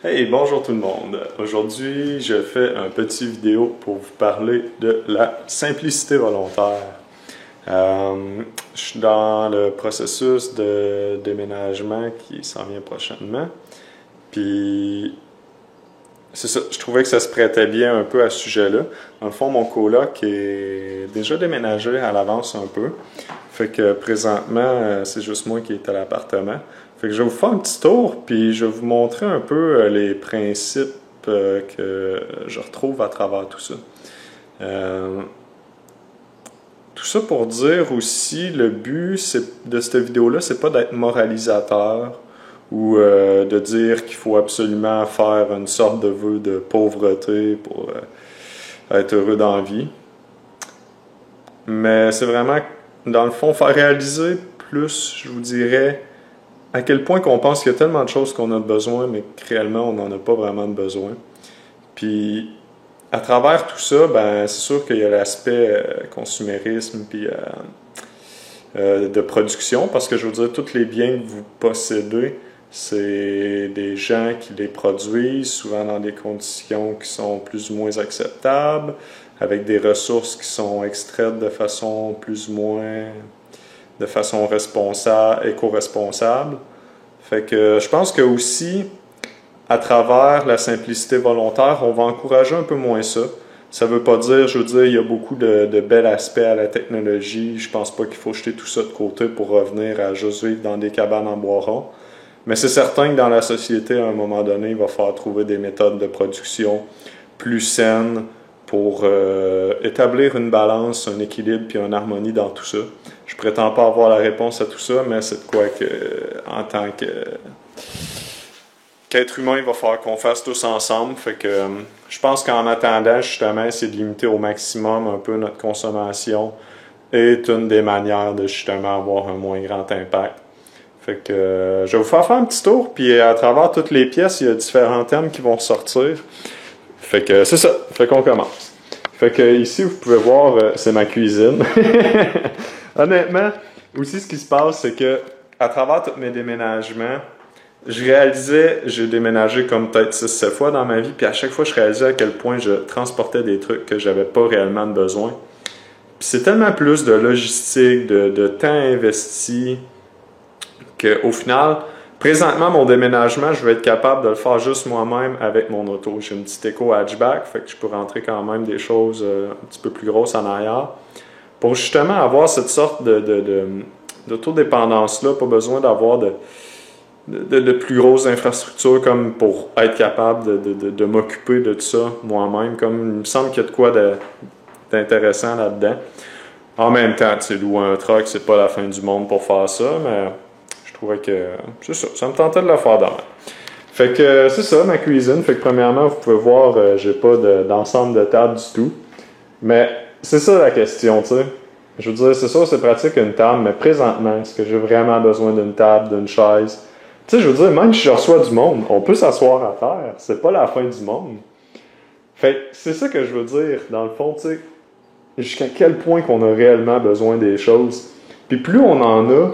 Hey, bonjour tout le monde. Aujourd'hui, je fais un petit vidéo pour vous parler de la simplicité volontaire. Je suis dans le processus de déménagement qui s'en vient prochainement. Puis, c'est ça, je trouvais que ça se prêtait bien un peu à ce sujet-là. Dans le fond, mon coloc est déjà déménagé à l'avance un peu. Fait que présentement, c'est juste moi qui est à l'appartement. Fait que je vais vous faire un petit tour, puis je vais vous montrer un peu les principes que je retrouve à travers tout ça. Tout ça pour dire aussi, le but de cette vidéo-là, c'est pas d'être moralisateur ou de dire qu'il faut absolument faire une sorte de vœu de pauvreté pour être heureux dans la vie. Mais c'est vraiment, dans le fond, faire réaliser plus, je vous dirais, à quel point qu'on pense qu'il y a tellement de choses qu'on a besoin, mais que réellement, on n'en a pas vraiment de besoin. Puis, à travers tout ça, ben, c'est sûr qu'il y a l'aspect consumérisme puis de production, parce que je veux dire, tous les biens que vous possédez, c'est des gens qui les produisent, souvent dans des conditions qui sont plus ou moins acceptables, avec des ressources qui sont extraites de façon plus ou moins de façon responsable, éco-responsable. Fait que je pense que aussi, à travers la simplicité volontaire, on va encourager un peu moins ça. Ça veut pas dire, je veux dire, il y a beaucoup de bels aspects à la technologie. Je pense pas qu'il faut jeter tout ça de côté pour revenir à juste vivre dans des cabanes en bois rond. Mais c'est certain que dans la société, à un moment donné, il va falloir trouver des méthodes de production plus saines pour établir une balance, un équilibre puis une harmonie dans tout ça. Je prétends pas avoir la réponse à tout ça, mais c'est de quoi que, en tant qu'être humain, il va falloir qu'on fasse tous ensemble. Fait que je pense qu'en attendant, justement, c'est de limiter au maximum un peu notre consommation est une des manières de justement avoir un moins grand impact. Fait que je vais vous faire un petit tour, puis à travers toutes les pièces, il y a différents thèmes qui vont sortir. Fait que c'est ça. Fait qu'on commence. Fait que ici, vous pouvez voir, c'est ma cuisine. Honnêtement, aussi ce qui se passe, c'est que à travers tous mes déménagements, je réalisais, j'ai déménagé comme peut-être 6-7 fois dans ma vie, puis à chaque fois, je réalisais à quel point je transportais des trucs que j'avais pas réellement de besoin. Puis c'est tellement plus de logistique, de temps investi, qu'au final, présentement, mon déménagement, je vais être capable de le faire juste moi-même avec mon auto. J'ai une petite éco hatchback, fait que je peux rentrer quand même des choses un petit peu plus grosses en arrière. Pour justement avoir cette sorte d'autodépendance-là, pas besoin d'avoir de plus grosses infrastructures comme pour être capable de m'occuper de tout ça moi-même. Comme il me semble qu'il y a de quoi d'intéressant là-dedans. En même temps, tu sais, louer un truck, c'est pas la fin du monde pour faire ça, mais je trouvais que c'est ça. Ça me tentait de le faire demain. Fait que c'est ça, ma cuisine. Fait que premièrement, vous pouvez voir, j'ai pas d'ensemble de table du tout. Mais c'est ça la question, tu sais. Je veux dire, c'est sûr, c'est pratique une table, mais présentement, est-ce que j'ai vraiment besoin d'une table, d'une chaise? Tu sais, je veux dire, même si je reçois du monde, on peut s'asseoir à terre. C'est pas la fin du monde. Fait que c'est ça que je veux dire, dans le fond, tu sais, jusqu'à quel point qu'on a réellement besoin des choses. Puis plus on en a,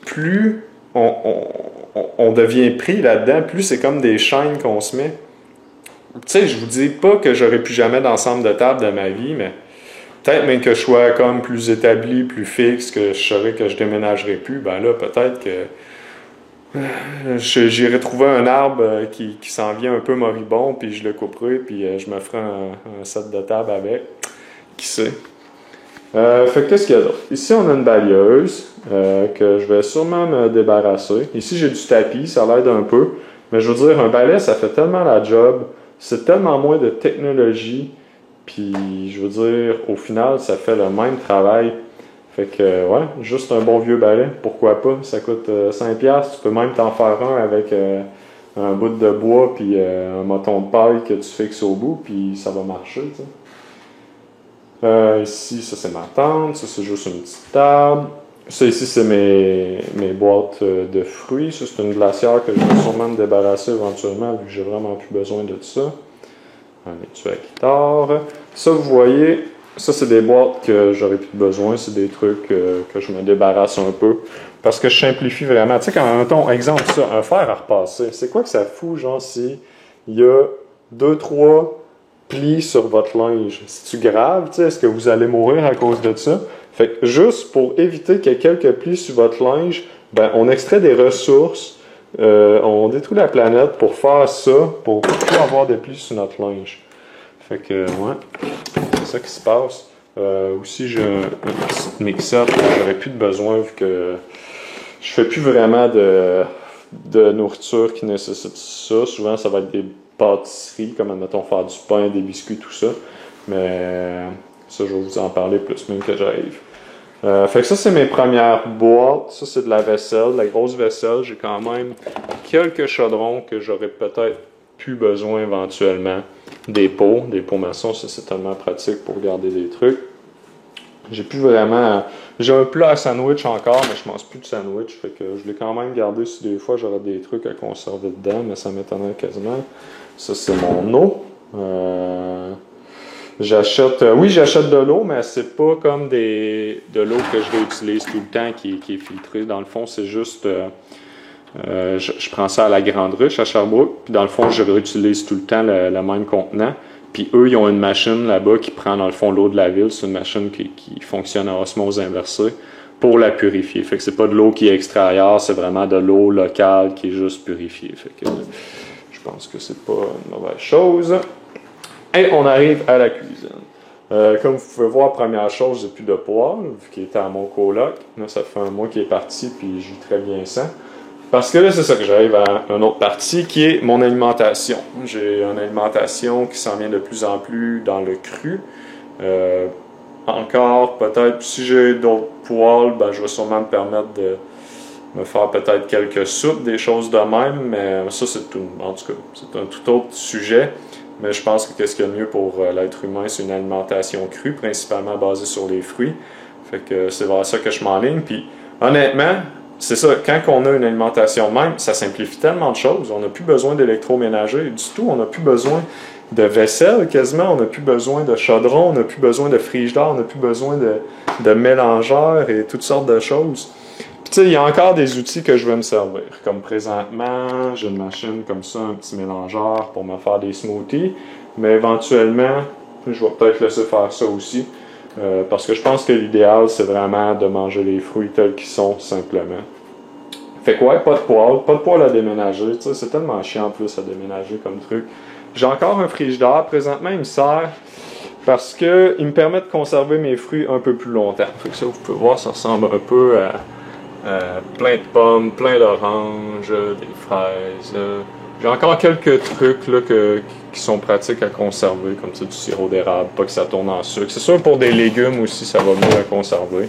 plus on devient pris là-dedans, plus c'est comme des chaînes qu'on se met. Tu sais, je vous dis pas que j'aurai plus jamais d'ensemble de table de ma vie, mais peut-être même que je sois comme plus établi, plus fixe, que je saurais que je déménagerai plus, ben là, peut-être que j'irai trouver un arbre qui s'en vient un peu moribond, puis je le couperai, puis je me ferai un set de table avec. Qui sait? Fait que qu'est-ce qu'il y a d'autre? Ici, on a une balayeuse que je vais sûrement me débarrasser. Ici, j'ai du tapis, ça l'aide un peu. Mais je veux dire, un balai, ça fait tellement la job. C'est tellement moins de technologie. Puis, je veux dire, au final, ça fait le même travail. Fait que, ouais, juste un bon vieux balai, pourquoi pas? Ça coûte 5$. Tu peux même t'en faire un avec un bout de bois puis un moton de paille que tu fixes au bout, puis ça va marcher, tu sais. Ici, ça c'est ma tente, ça c'est juste une petite table. Ça ici, c'est mes boîtes de fruits. Ça, c'est une glacière que je vais sûrement me débarrasser éventuellement, vu que j'ai vraiment plus besoin de ça. Un étui à guitare. Ça, vous voyez, ça c'est des boîtes que j'aurais plus besoin. C'est des trucs que je me débarrasse un peu. Parce que je simplifie vraiment. Tu sais, quand, mettons, exemple, ça, un fer à repasser. C'est quoi que ça fout, genre, si il y a 2-3 plis sur votre linge. C'est-tu grave, tu sais? Est-ce que vous allez mourir à cause de ça? Fait que juste pour éviter qu'il y ait quelques plis sur votre linge, ben, on extrait des ressources, on détruit la planète pour faire ça, pour ne plus avoir de plis sur notre linge. Fait que, ouais, c'est ça qui se passe. Aussi, j'ai un petit mix-up, j'aurais plus de besoin vu que je fais plus vraiment de nourriture qui nécessite ça. Souvent, ça va être des pâtisseries, comme admettons faire du pain, des biscuits, tout ça. Mais ça, je vais vous en parler plus même que j'arrive. Fait que ça, c'est mes premières boîtes. Ça, c'est de la vaisselle, de la grosse vaisselle. J'ai quand même quelques chaudrons que j'aurais peut-être plus besoin éventuellement. Des pots maçons, ça, c'est tellement pratique pour garder des trucs. J'ai plus vraiment... J'ai un plat à sandwich encore, mais je mange plus de sandwich. Fait que je l'ai quand même gardé si des fois j'aurais des trucs à conserver dedans, mais ça m'étonnerait quasiment. Ça, c'est mon eau. J'achète de l'eau, mais c'est pas comme de l'eau que je réutilise tout le temps qui est filtrée. Dans le fond, c'est juste... je prends ça à la Grande Ruche, à Sherbrooke, puis dans le fond, je réutilise tout le temps le même contenant. Puis eux, ils ont une machine là-bas qui prend dans le fond l'eau de la ville. C'est une machine qui fonctionne à osmose inversée pour la purifier. Fait que c'est pas de l'eau qui est extérieure, c'est vraiment de l'eau locale qui est juste purifiée. Fait que je pense que c'est pas une mauvaise chose. Et on arrive à la cuisine. Comme vous pouvez voir, première chose, j'ai plus de poêle, vu qu'il était à mon coloc. Là, ça fait un mois qu'il est parti, puis je vis très bien sans. Parce que là, c'est ça que j'arrive à une autre partie qui est mon alimentation. J'ai une alimentation qui s'en vient de plus en plus dans le cru. Encore, peut-être, si j'ai d'autres poêles, ben, je vais sûrement me permettre de me faire peut-être quelques soupes, des choses de même, mais ça, c'est tout. En tout cas, c'est un tout autre sujet. Mais je pense que qu'est-ce qu'il y a de mieux pour l'être humain, c'est une alimentation crue, principalement basée sur les fruits. Fait que c'est vers ça que je m'enligne. Puis, honnêtement, c'est ça, quand on a une alimentation même, ça simplifie tellement de choses. On n'a plus besoin d'électroménager du tout. On n'a plus besoin de vaisselle quasiment. On n'a plus besoin de chaudron. On n'a plus besoin de frigidaire. On n'a plus besoin de mélangeurs et toutes sortes de choses. Puis tu sais, il y a encore des outils que je vais me servir. Comme présentement, j'ai une machine comme ça, un petit mélangeur pour me faire des smoothies. Mais éventuellement, je vais peut-être laisser faire ça aussi. Parce que je pense que l'idéal, c'est vraiment de manger les fruits tels qu'ils sont, simplement. Fait que ouais, pas de poêle à déménager. Tu sais, c'est tellement chiant en plus à déménager comme truc. J'ai encore un frigidaire. Présentement, il me sert parce qu'il me permet de conserver mes fruits un peu plus longtemps. Fait que ça, vous pouvez voir, ça ressemble un peu à plein de pommes, plein d'oranges, des fraises. J'ai encore quelques trucs là, qui sont pratiques à conserver, comme ça, du sirop d'érable, pas que ça tourne en sucre. C'est sûr, pour des légumes aussi, ça va mieux à conserver.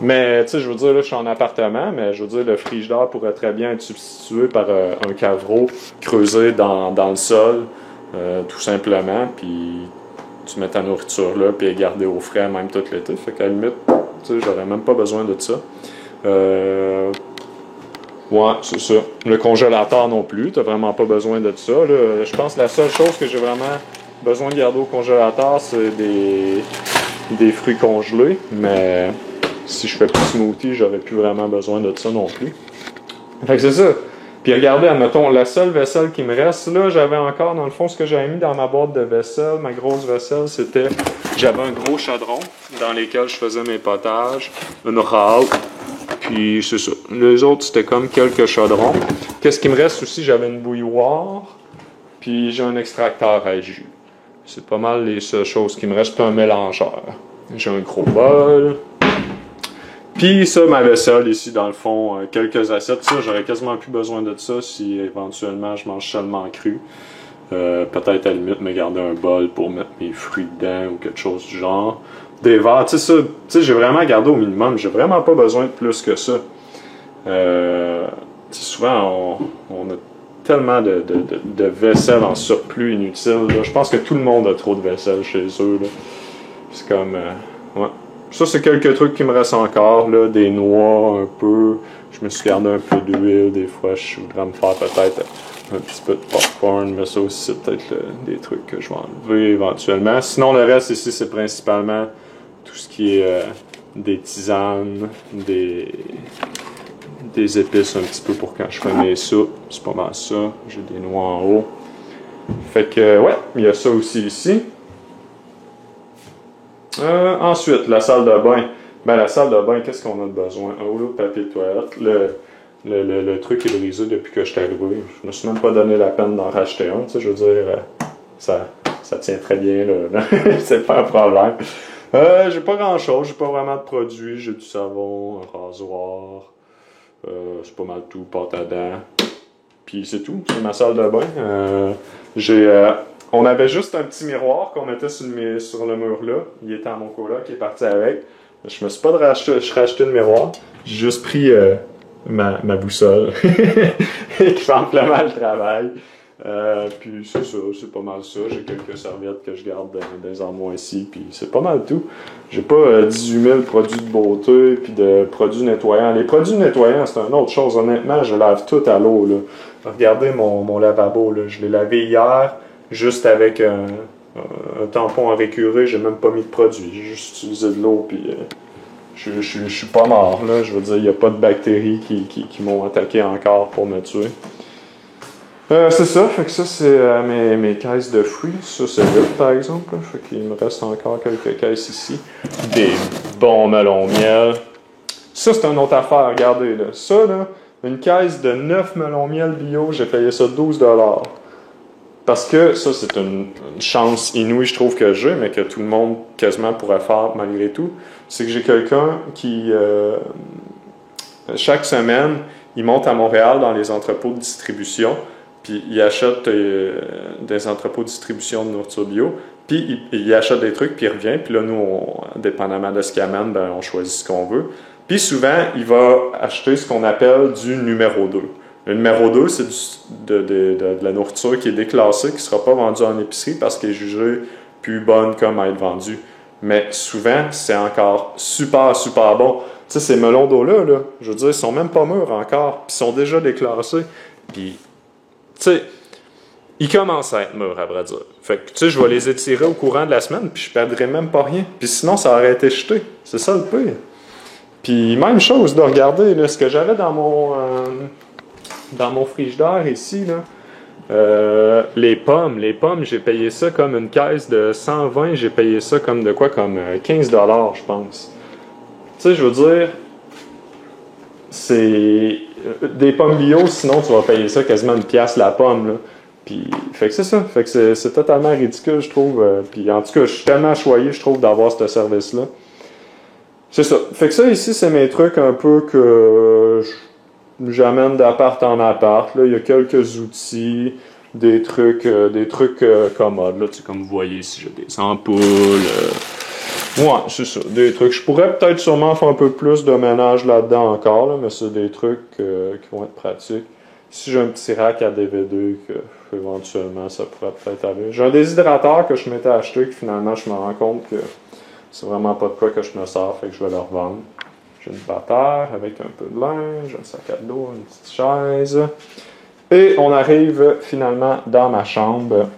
Mais, tu sais, je veux dire, là, je suis en appartement, mais je veux dire, le frigidaire pourrait très bien être substitué par un caveau creusé dans le sol, tout simplement, puis tu mets ta nourriture là, puis garder au frais même tout l'été. Fait qu'à la limite, tu sais, j'aurais même pas besoin de ça. Ouais, c'est ça. Le congélateur non plus, t'as vraiment pas besoin de ça. Là. Je pense que la seule chose que j'ai vraiment besoin de garder au congélateur, c'est des fruits congelés. Mais si je fais plus de smoothie, j'aurais plus vraiment besoin de ça non plus. Fait que c'est ça. Puis regardez, admettons, la seule vaisselle qui me reste, là, j'avais encore, dans le fond, ce que j'avais mis dans ma boîte de vaisselle, ma grosse vaisselle, c'était, j'avais un gros chaudron dans lequel je faisais mes potages, une râle. Puis c'est ça. Les autres, c'était comme quelques chaudrons. Qu'est-ce qui me reste aussi? J'avais une bouilloire. Puis j'ai un extracteur à jus. C'est pas mal les seules choses qui me restent. Puis un mélangeur. J'ai un gros bol. Puis ça, ma vaisselle ici, dans le fond, quelques assiettes. Ça, j'aurais quasiment plus besoin de ça si éventuellement je mange seulement cru. Peut-être à la limite me garder un bol pour mettre mes fruits dedans ou quelque chose du genre. Des verres, tu sais, j'ai vraiment gardé au minimum. J'ai vraiment pas besoin de plus que ça. Souvent, on a tellement de vaisselle en surplus inutile. Là. Je pense que tout le monde a trop de vaisselle chez eux. C'est comme... ouais. Ça, c'est quelques trucs qui me restent encore. Là, des noix, un peu. Je me suis gardé un peu d'huile. Des fois, je voudrais me faire peut-être un petit peu de popcorn. Mais ça aussi, c'est peut-être des trucs que je vais enlever éventuellement. Sinon, le reste ici, c'est principalement tout ce qui est des tisanes, des épices un petit peu pour quand je fais mes soupes. C'est pas mal ça. J'ai des noix en haut. Fait que, ouais, il y a ça aussi ici. Ensuite, la salle de bain. Ben, la salle de bain, qu'est-ce qu'on a de besoin? Un rouleau de papier de toilette. Le truc est brisé depuis que je suis arrivé. Je me suis même pas donné la peine d'en racheter un. Tu sais, je veux dire, ça tient très bien, là. C'est pas un problème. J'ai pas grand-chose. J'ai pas vraiment de produits. J'ai du savon, un rasoir. C'est pas mal tout, pâte à dents. Puis c'est tout. C'est ma salle de bain. On avait juste un petit miroir qu'on mettait sur le mur là. Il était à mon coloc qui est parti avec. Je me suis pas racheté de miroir. J'ai juste pris ma boussole qui fait amplement le travail. Puis c'est ça, c'est pas mal ça. J'ai quelques serviettes que je garde dans les armoires ici, puis c'est pas mal tout. J'ai pas 18 000 produits de beauté puis de produits nettoyants. Les produits nettoyants, c'est une autre chose. Honnêtement, je lave tout à l'eau, là. Regardez mon lavabo, là. Je l'ai lavé hier, juste avec un tampon à récurer. J'ai même pas mis de produit. J'ai juste utilisé de l'eau, puis je suis pas mort, là. Je veux dire, il n'y a pas de bactéries qui m'ont attaqué encore pour me tuer. C'est ça, fait que ça c'est mes caisses de fruits. Ça c'est vide par exemple. Fait qu'il me reste encore quelques caisses ici. Des bons melons miel. Ça c'est une autre affaire, regardez là. Ça là, une caisse de 9 melons miel bio, j'ai payé ça 12$. Parce que ça c'est une chance inouïe je trouve que j'ai, mais que tout le monde quasiment pourrait faire malgré tout. C'est que j'ai quelqu'un qui chaque semaine, il monte à Montréal dans les entrepôts de distribution. Puis il achète des entrepôts de distribution de nourriture bio, puis il achète des trucs, puis il revient, puis là, nous, dépendamment de ce qu'il amène, ben, on choisit ce qu'on veut. Puis souvent, il va acheter ce qu'on appelle du numéro 2. Le numéro 2, c'est de la nourriture qui est déclassée, qui ne sera pas vendue en épicerie parce qu'elle est jugée plus bonne comme à être vendue. Mais souvent, c'est encore super, super bon. Tu sais, ces melons d'eau-là, là, je veux dire, ils sont même pas mûrs encore, puis ils sont déjà déclassés. Puis tu sais, ils commencent à être mûrs, à vrai dire. Fait que, tu sais, je vais les étirer au courant de la semaine, puis je perdrai même pas rien. Puis sinon, ça aurait été jeté. C'est ça le pire. Puis même chose, de regarder là, ce que j'avais dans mon frigidaire ici, là. Les pommes, j'ai payé ça comme une caisse de 120, j'ai payé ça comme de quoi? Comme 15$, je pense. Tu sais, je veux dire, c'est des pommes bio, sinon tu vas payer ça quasiment une pièce la pomme, là. Puis, fait que c'est ça. Fait que c'est totalement ridicule, je trouve. Puis, en tout cas, je suis tellement choyé, je trouve, d'avoir ce service-là. C'est ça. Fait que ça, ici, c'est mes trucs un peu que j'amène d'appart en appart. Là, il y a quelques outils, des trucs commodes. Là, tu sais, comme vous voyez ici, j'ai des ampoules. Ouais, c'est ça. Des trucs. Je pourrais peut-être sûrement faire un peu plus de ménage là-dedans encore, là, mais c'est des trucs qui vont être pratiques. Si j'ai un petit rack à DVD que éventuellement ça pourrait peut-être aller. J'ai un déshydrateur que je m'étais acheté que finalement je me rends compte que c'est vraiment pas de quoi que je me sers, fait que je vais le revendre. J'ai une patère avec un peu de linge, un sac à dos, une petite chaise. Et on arrive finalement dans ma chambre.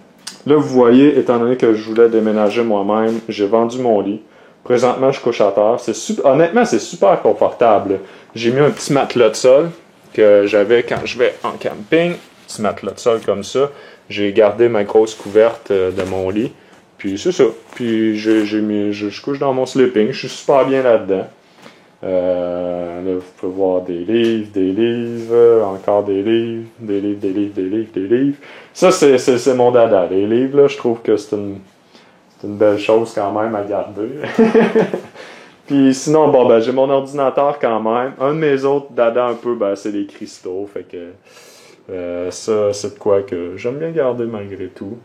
Là, vous voyez, étant donné que je voulais déménager moi-même, j'ai vendu mon lit. Présentement, je couche à terre. Honnêtement, c'est super confortable. J'ai mis un petit matelas de sol que j'avais quand je vais en camping. Petit matelas de sol comme ça. J'ai gardé ma grosse couverte de mon lit. Puis c'est ça. Puis je couche dans mon sleeping. Je suis super bien là-dedans. Là, vous pouvez voir des livres, encore des livres. Ça, c'est mon dada. Les livres, là, je trouve que c'est une belle chose quand même à garder. Puis sinon, bon, ben, j'ai mon ordinateur quand même. Un de mes autres dada un peu, ben, c'est les cristaux. Fait que ça, c'est de quoi que j'aime bien garder malgré tout.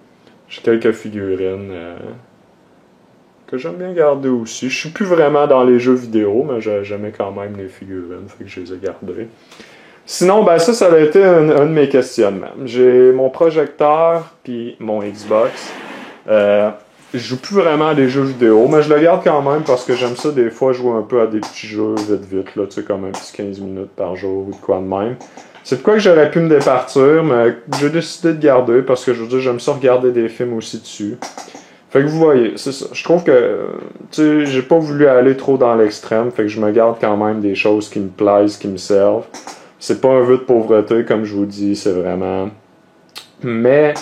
J'ai quelques figurines que j'aime bien garder aussi. Je suis plus vraiment dans les jeux vidéo, mais j'aimais quand même les figurines, fait que je les ai gardées. Sinon, ben ça a été un de mes questionnements. J'ai mon projecteur puis mon Xbox. Je joue plus vraiment à des jeux vidéo, mais je le garde quand même parce que j'aime ça des fois jouer un peu à des petits jeux vite, là, tu sais, comme un petit 15 minutes par jour ou de quoi de même. C'est de quoi que j'aurais pu me départir, mais j'ai décidé de garder parce que je veux dire, j'aime ça regarder des films aussi dessus. Fait que vous voyez, c'est ça. Je trouve que, tu sais, j'ai pas voulu aller trop dans l'extrême, fait que je me garde quand même des choses qui me plaisent, qui me servent. C'est pas un vœu de pauvreté, comme je vous dis, c'est vraiment... Mais,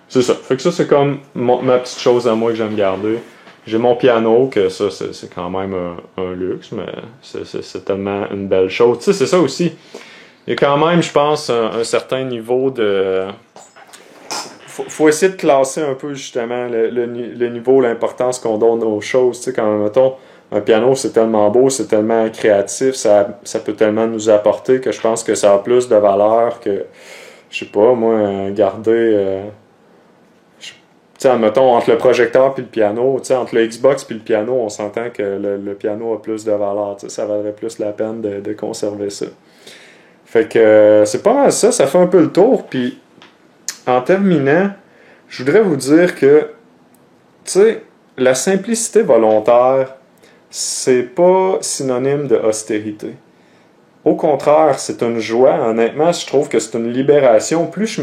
c'est ça. Fait que ça, c'est comme ma petite chose à moi que j'aime garder. J'ai mon piano, que ça, c'est quand même un luxe, mais c'est tellement une belle chose. Tu sais, c'est ça aussi. Il y a quand même, je pense, un certain niveau de... Faut essayer de classer un peu, justement, le niveau, l'importance qu'on donne aux choses. Tu sais, quand, mettons, un piano, c'est tellement beau, c'est tellement créatif, ça peut tellement nous apporter que je pense que ça a plus de valeur que, je sais pas, moi, garder... tu sais, mettons, entre le projecteur et le piano, tu sais, entre le Xbox et le piano, on s'entend que le piano a plus de valeur. Tu sais, ça vaudrait plus la peine de conserver ça. Fait que c'est pas mal ça, ça fait un peu le tour. Puis, en terminant, je voudrais vous dire que, tu sais, la simplicité volontaire, c'est pas synonyme de austérité. Au contraire, c'est une joie. Honnêtement, je trouve que c'est une libération. Plus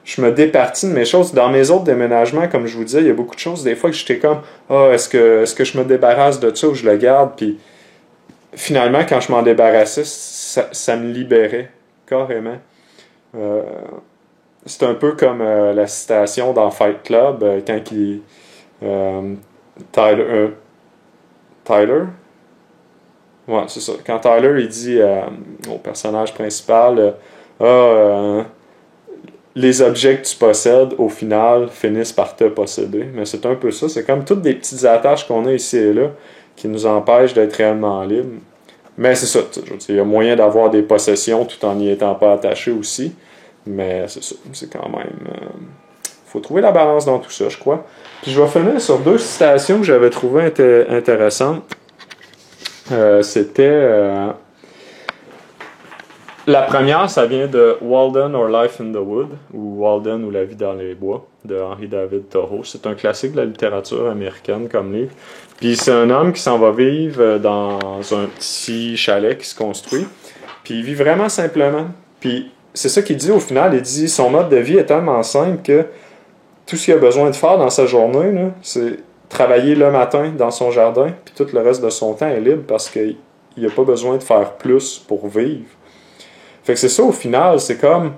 je me départis de mes choses. Dans mes autres déménagements, comme je vous disais, il y a beaucoup de choses, des fois, que j'étais comme « Ah, est-ce que je me débarrasse de ça ou je le garde? » Puis finalement, quand je m'en débarrassais, ça me libérait, carrément. C'est un peu comme la citation dans Fight Club, quand il... Tyler? Ouais, c'est ça. Quand Tyler, il dit au personnage principal les objets que tu possèdes, au final, finissent par te posséder. Mais c'est un peu ça. C'est comme toutes des petites attaches qu'on a ici et là qui nous empêchent d'être réellement libres. Mais c'est ça. Il y a moyen d'avoir des possessions tout en n'y étant pas attaché aussi. Mais c'est ça. C'est quand même... faut trouver la balance dans tout ça, je crois. Puis je vais finir sur deux citations que j'avais trouvées intéressantes. C'était... la première, ça vient de Walden or Life in the Wood, ou Walden ou La vie dans les bois, de Henry David Thoreau. C'est un classique de la littérature américaine comme livre. Puis c'est un homme qui s'en va vivre dans un petit chalet qui se construit. Puis il vit vraiment simplement. Puis c'est ça qu'il dit au final. Il dit son mode de vie est tellement simple que tout ce qu'il a besoin de faire dans sa journée, là, c'est travailler le matin dans son jardin, puis tout le reste de son temps est libre parce qu'il n'a pas besoin de faire plus pour vivre. Fait que c'est ça au final, c'est comme...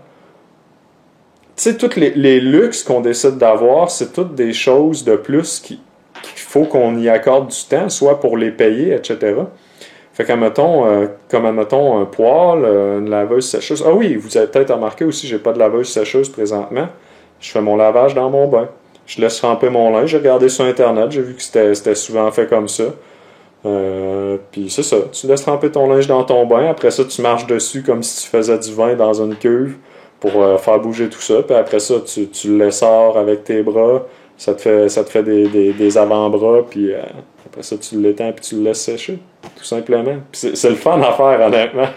Tu sais, tous les luxes qu'on décide d'avoir, c'est toutes des choses de plus qu'il faut qu'on y accorde du temps, soit pour les payer, etc. Fait qu'admettons, comme admettons un poêle, une laveuse sécheuse. Ah oui, vous avez peut-être remarqué aussi, j'ai pas de laveuse sécheuse présentement. Je fais mon lavage dans mon bain. Je laisse tremper mon linge. J'ai regardé sur Internet, j'ai vu que c'était souvent fait comme ça. Puis c'est ça, tu laisses tremper ton linge dans ton bain, après ça tu marches dessus comme si tu faisais du vin dans une cuve pour faire bouger tout ça, puis après ça tu le sors avec tes bras, ça te fait des avant-bras, puis après ça tu l'étends puis tu le laisses sécher, tout simplement. Puis c'est le fun à faire, honnêtement.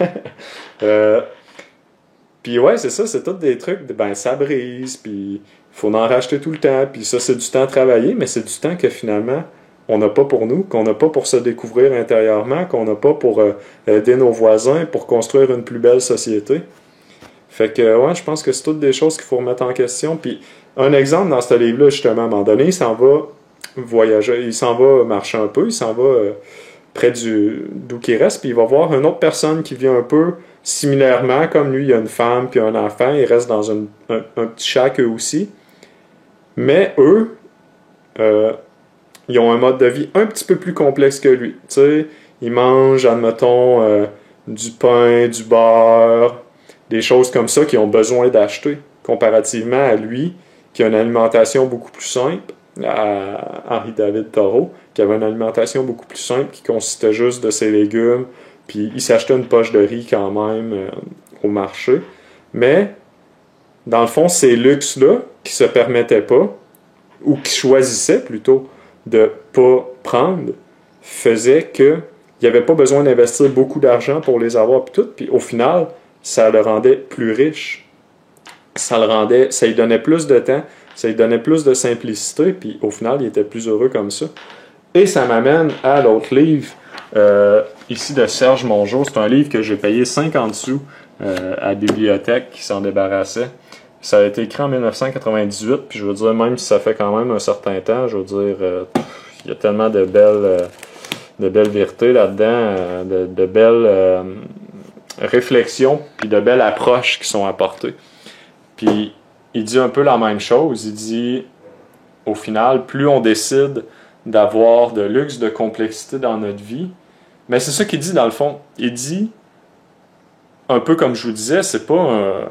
Puis ouais, c'est ça, c'est tous des trucs, ben ça brise, puis il faut en racheter tout le temps, puis ça c'est du temps travaillé, mais c'est du temps que finalement on n'a pas pour nous, qu'on n'a pas pour se découvrir intérieurement, qu'on n'a pas pour aider nos voisins, pour construire une plus belle société. Fait que, ouais, je pense que c'est toutes des choses qu'il faut remettre en question. Puis, un exemple dans ce livre-là, justement, à un moment donné, il s'en va voyager, il s'en va marcher un peu, il s'en va près d'où qu'il reste, puis il va voir une autre personne qui vit un peu similairement, comme lui, il y a une femme puis un enfant, ils restent dans un petit shack eux aussi. Mais eux, ils ont un mode de vie un petit peu plus complexe que lui. Tu sais, ils mangent, admettons, du pain, du beurre, des choses comme ça qu'ils ont besoin d'acheter, comparativement à lui, qui a une alimentation beaucoup plus simple, à Henry David Thoreau, qui avait une alimentation beaucoup plus simple, qui consistait juste de ses légumes, puis il s'achetait une poche de riz quand même au marché. Mais, dans le fond, ces luxes-là, qui se permettaient pas, ou qui choisissaient plutôt, de pas prendre faisait que il n'y avait pas besoin d'investir beaucoup d'argent pour les avoir puis tout, puis au final ça le rendait plus riche, ça lui donnait plus de temps, ça lui donnait plus de simplicité, puis au final il était plus heureux comme ça. Et ça m'amène à l'autre livre ici de Serge Mongeau. C'est un livre que j'ai payé 50 sous à la bibliothèque qui s'en débarrassait. Ça a été écrit en 1998, puis je veux dire, même si ça fait quand même un certain temps, je veux dire, il y a tellement de belles vérités là-dedans, de belles réflexions, puis de belles approches qui sont apportées. Puis il dit un peu la même chose. Il dit, au final, plus on décide d'avoir de luxe, de complexité dans notre vie, mais c'est ça qu'il dit dans le fond. Il dit, un peu comme je vous disais, c'est pas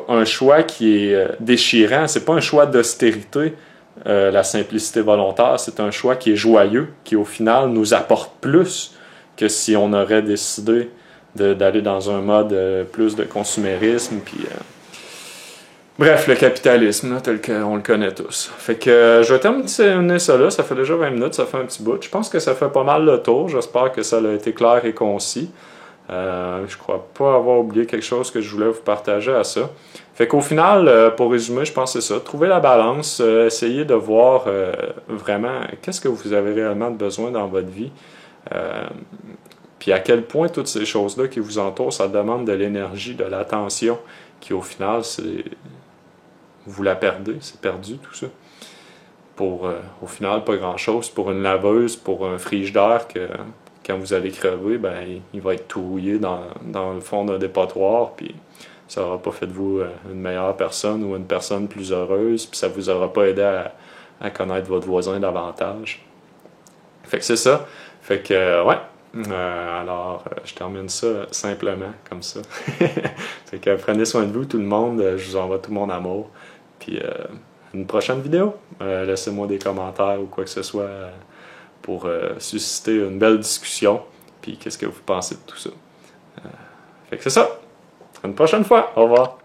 un choix qui est déchirant, c'est pas un choix d'austérité, la simplicité volontaire, c'est un choix qui est joyeux, qui au final nous apporte plus que si on aurait décidé d'aller dans un mode plus de consumérisme, puis bref, le capitalisme, là, tel qu'on le connaît tous. Fait que je vais terminer ça là, ça fait déjà 20 minutes, ça fait un petit bout. Je pense que ça fait pas mal le tour, j'espère que ça a été clair et concis. Je crois pas avoir oublié quelque chose que je voulais vous partager à ça. Fait qu'au final, pour résumer, je pense que c'est ça. Trouver la balance, essayez de voir vraiment qu'est-ce que vous avez réellement besoin dans votre vie. Puis à quel point toutes ces choses-là qui vous entourent, ça demande de l'énergie, de l'attention, qui au final, vous la perdez, c'est perdu tout ça. Pour au final, pas grand-chose. Pour une laveuse, pour un frigidaire que quand vous allez crever, ben, il va être tout rouillé dans le fond d'un dépotoir, puis ça n'aura pas fait de vous une meilleure personne ou une personne plus heureuse, puis ça vous aura pas aidé à connaître votre voisin davantage. Fait que c'est ça. Fait que, ouais. Alors, je termine ça simplement, comme ça. Fait que prenez soin de vous, tout le monde. Je vous envoie tout mon amour. Puis, une prochaine vidéo. Laissez-moi des commentaires ou quoi que ce soit pour susciter une belle discussion. Puis, qu'est-ce que vous pensez de tout ça? Fait que c'est ça. À une prochaine fois. Au revoir.